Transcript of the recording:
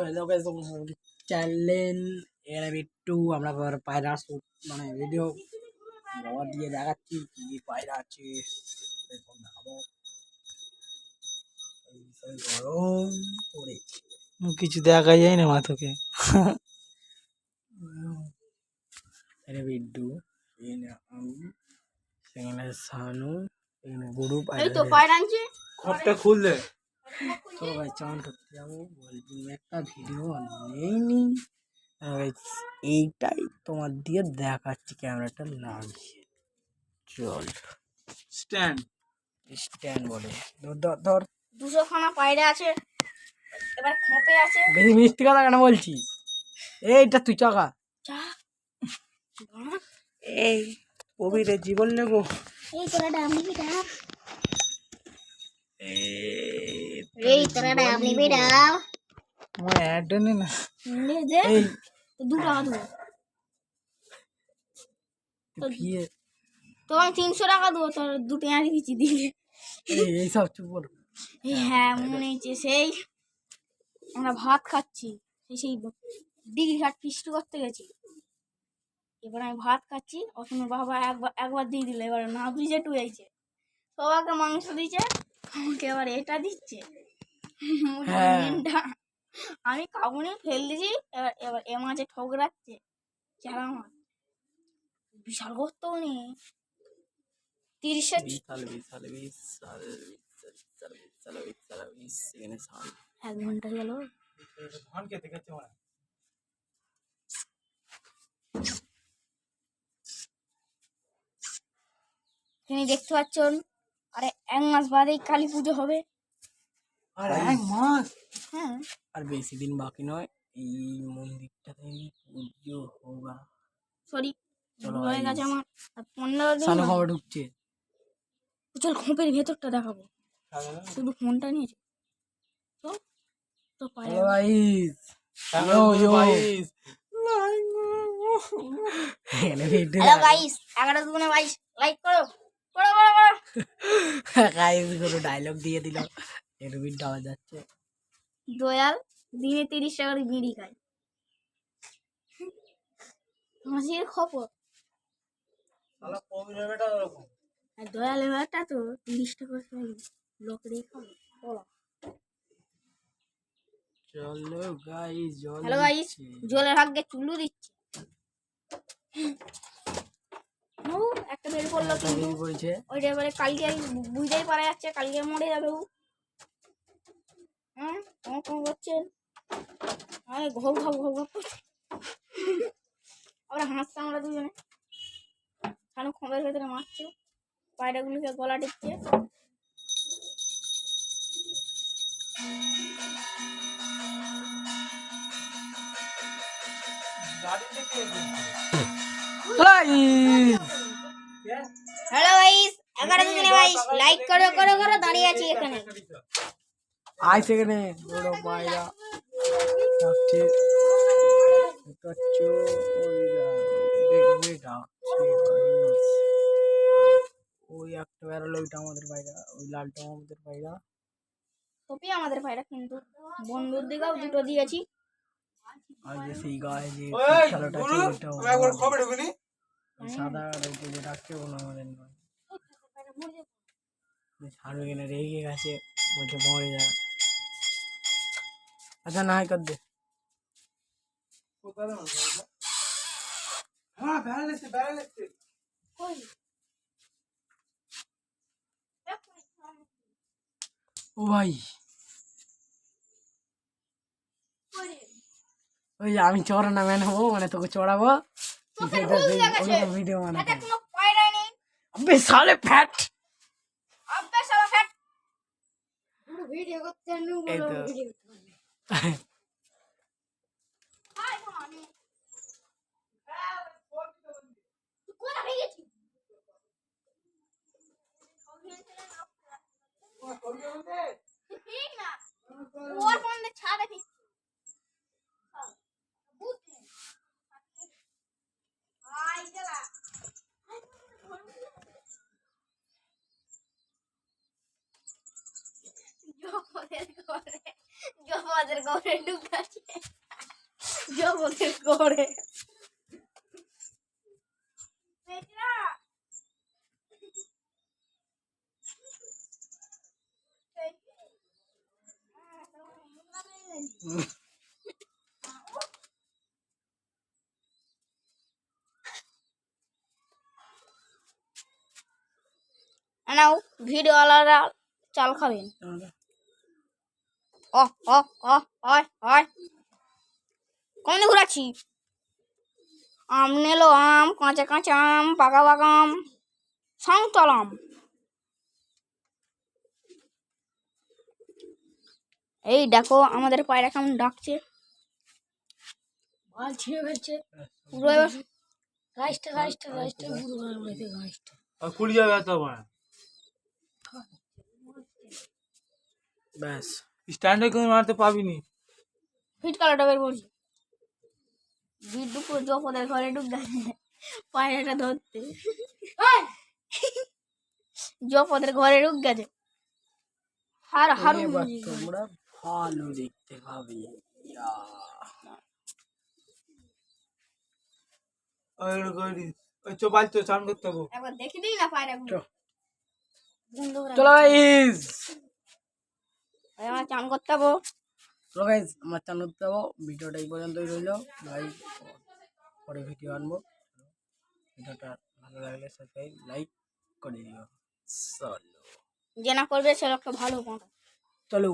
Hello guys, channel এর একটু আমরা পায়রা শুট মানে ভিডিও বাবা দিয়ে দেখাচ্ছি কি পায়রা আছে। দেখুন দেখাবো, গরম পড়েছে, কিছু দেখা যায় না মাথকে। এখানে বিদ্যু, এখানে আমি, সেখানে সানু, এখানে গুরু এই তো পায়রা আনছি। খপটা খুললে তো ভাই চান করতে যাবো, বলছি একটা ভিডিও নেইনি। এইটাই তোমার দিয়ে দেখাচ্ছি, ক্যামেরাটা লাগিয়ে। চল স্ট্যান্ড স্ট্যান্ড বলে ধর ধর ধর। 200 খানা পায়রা আছে, এবার খোপে আছে। বেশি মিষ্টি কথা কেন বলছিস? এইটা তুই চাকা যা এই কবিরে জীবন নেবো। এই তোরা ডাব নিবি ডাব, এই তোরা ডাব নিবি ডাব। আমার অ্যাড নে না। নে দে এই তো 2 টাকা দেবো ভিয়ে তো, আমি 300 টাকা দেবো তোর 2 পেঁয়াজি বিচি দিয়ে। এইসব চুপ বল। হ্যাঁ মনে হচ্ছে সেই আমরা ভাত খাচ্ছি, সেই ডিগ্রি ঘাট ফিস্ট করতে গেছি। এবার আমি ভাত খাচ্ছি, অসমের বাবা একবার দিয়ে দিল, এবার না বুঝে টুয়েছে, সবাইকে মাংস দিচ্ছে, আমাকে এবার এটা দিচ্ছে। আমি কাবুনি ফেল দিছি, এবার এবার এ মাঝে ঠোকরাচ্ছে চারা মাছ, বিশাল করতো উনি 30 1 ঘন্টা গেল। তিনি দেখতে পাচ্ছেন, আরে 1 মাস বাদেই কালী পুজো হবে। আর এক মাস, হ্যাঁ আর বেশি দিন বাকি নয়, এই মন্দিরটাতে পুজো হোগা। সরি চলো হয়ে গেছে আমার, আর 15 দিন সানু খবর ঢুকছে। চল খোপের ভেতরটা দেখাবো, শুধু ফোনটা নিয়েছে। তো তো পারে hello guys, hello guys, hello guys 11×22 like করো করো করো করো। গাইস কোনো ডায়লগ দিয়ে দিল, এর বিট আওয়াজ যাচ্ছে। দয়াল দিনে 30 টাকার বিড়ি খায়, হাসির খবর। শালা কবিরের বেটা ওরকম। আর দয়াল এবারটা তো 30 টাকা লোক রেখে খাবে। বলো চলো গাইস, জল হ্যালো গাইস, জলের ভাগ্যে চুলু দিচ্ছে। ও একটা বের করলো, কিন্তু বলছে ওইটা এবারে কালকে বুঝতেই পারা যাচ্ছে কালকে মরে যাবে ও। হ্যাঁ কম করছেন, আরে ঘব ঘব ঘব ঘব করছে। আমরা হাসছে, আমরা দুজনে খানো খোঁপের ভেতরে মারছে, পায়রাগুলোকে গলা টিপছে। হ্যালো গাইস 11×22 লাইক করো করো করো, দাঁড়িয়ে আছি এখানে। আই সেখানে বড় পায়রা ডাকছে, দেখবে ডাকছে গাইস। ওই একটা বেরোলো, ওইটা আমাদের পায়রা, ওই লালটা আমাদের পায়রা। টপি আমাদের পায়রা, কিন্তু বন্ধুর দিকেও দুটো দিয়েছি। আর যে সেই গায়ে যে ওই খেলাটা আছে, গুরু ওইটাও তুমি একবার খবর ঢুকুনি। ওই সাদা আর ওই যে ডাকছে, ওগুলো আমাদের নয়। ছাড়ো, এখানে রেগে গেছে, বলছে মরে যা। আচ্ছা না, কর দে। হ্যাঁ ব্যালেন্স ব্যালেন্স। ও ভাই, ওই আমি চড়ানো ম্যান হবো, মানে তোকে চড়াবো, ভিডিও বানাতে। কোনো পায়রা নেই, আবে সালে ফ্যাট, আব্বে শালা ফ্যাট। ভিডিও করতে नु এই বলো তো। ভিডিও করতে। হাই মানি তুই কোথা থেকে গেছিস? ঠিক না ওর ফোন ছাড়ে ঠিক। আই গেলা জোপদের ঘরে ঢুকাচ্ছে জগতের ঘরে নাও ভিডিও আলাদা চাল খাবেন ও ও ও হয় হয় কোন ঘুরাচ্ছি আম নিলো আম কাঁচা কাঁচা আম পাকা পাকা আম সংতল আম এই দেখো আমাদের পায়রা কেমন ডাকছে মাল ছিঁড়ে ফেলছে পুরো এবার ঘাসটা পুরো ঘরে উড়েছে ঘাসটা আর কুড়ি যাবে তো আমার ব্যাস স্ট্যান্ডে কোনো মারতে পাবিনি। ফিট কালারটা বের করছি দুপুর জপদের ঘরে ঢুক গেছে পায়রাটা ধরতে জপদের ঘরে ঢুক গেছে হারু এবার তোমরা ভালো দেখতে পাবে ওই চো বাল তো চান করতে হবে। একবার দেখে দিই না পায়রাগুলো চলো গাইস আমার চান করতে হবো চলো গাইস আমার চ্যানেল করতে যাবো ভিডিওটা এই পর্যন্তই রইলো ভাই পরে ভিডিও আনবো ভিডিওটা ভালো লাগলে সাবস্ক্রাইব লাইক করে দিও চলো যে না করবে সে লোককে ভালো চলো